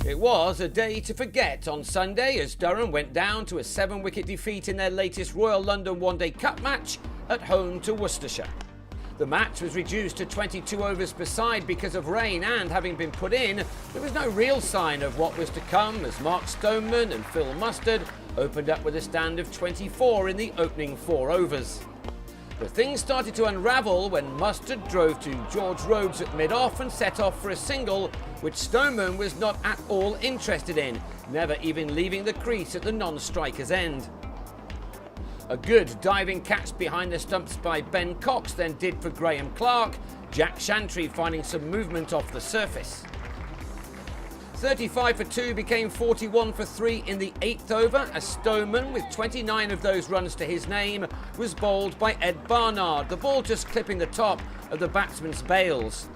It was a day to forget on Sunday as Durham went down to a 7-wicket defeat in their latest Royal London One Day Cup match at home to Worcestershire. The match was reduced to 22 overs per side because of rain, and having been put in, there was no real sign of what was to come as Mark Stoneman and Phil Mustard opened up with a stand of 24 in the opening 4 overs. But things started to unravel when Mustard drove to George Rhodes at mid-off and set off for a single, which Stoneman was not at all interested in, never even leaving the crease at the non-striker's end. A good diving catch behind the stumps by Ben Cox then did for Graeme Clarke, Jack Shantry finding some movement off the surface. 35 for 2 became 41 for 3 in the 8th over as Stoneman, with 29 of those runs to his name, was bowled by Ed Barnard, the ball just clipping the top of the batsman's bails.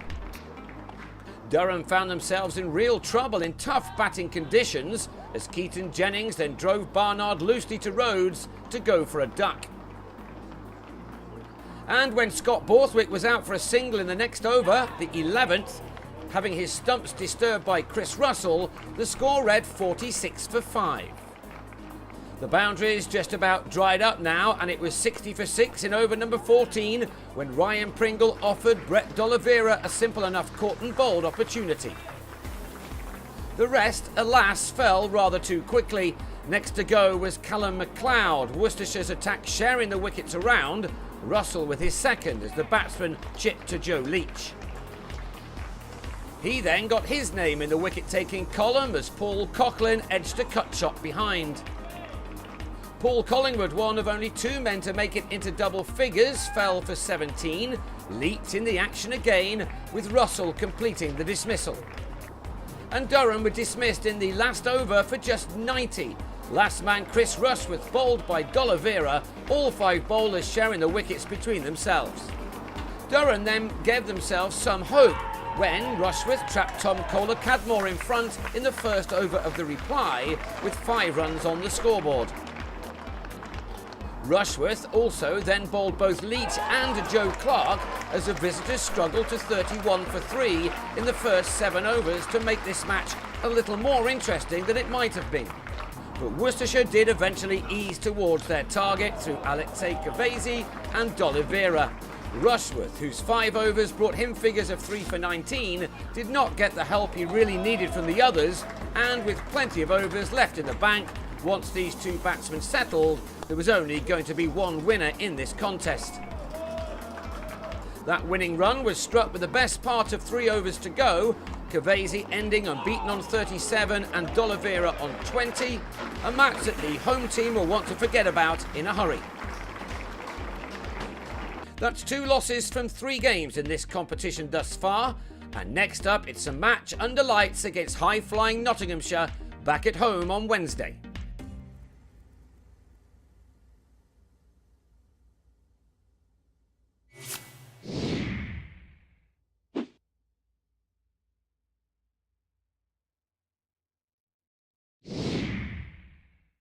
Durham found themselves in real trouble in tough batting conditions as Keaton Jennings then drove Barnard loosely to Rhodes to go for a duck. And when Scott Borthwick was out for a single in the next over, the 11th, having his stumps disturbed by Chris Russell, the score read 46 for 5. The boundaries just about dried up now, and it was 60 for 6 in over number 14 when Ryan Pringle offered Brett D'Oliveira a simple enough caught and bowled opportunity. The rest, alas, fell rather too quickly. Next to go was Callum McLeod, Worcestershire's attack sharing the wickets around, Russell with his second as the batsman chipped to Joe Leach. He then got his name in the wicket-taking column as Paul Coughlin edged a cut shot behind. Paul Collingwood, one of only 2 men to make it into double figures, fell for 17, leaped in the action again, with Russell completing the dismissal. And Durham were dismissed in the last over for just 90. Last man Chris Rushworth bowled by D'Oliveira, all 5 bowlers sharing the wickets between themselves. Durham then gave themselves some hope when Rushworth trapped Tom Kohler-Cadmore in front in the first over of the reply with 5 runs on the scoreboard. Rushworth also then bowled both Leach and Joe Clarke as the visitors struggled to 31 for 3 in the first 7 overs to make this match a little more interesting than it might have been. But Worcestershire did eventually ease towards their target through Alexei Kavesi and D'Oliveira. Rushworth, whose 5 overs brought him figures of 3 for 19, did not get the help he really needed from the others, and with plenty of overs left in the bank, once these 2 batsmen settled, there was only going to be one winner in this contest. That winning run was struck with the best part of 3 overs to go, Kavesi ending unbeaten on 37 and D'Oliveira on 20, a match that the home team will want to forget about in a hurry. That's 2 losses from 3 games in this competition thus far, and next up it's a match under lights against high-flying Nottinghamshire back at home on Wednesday.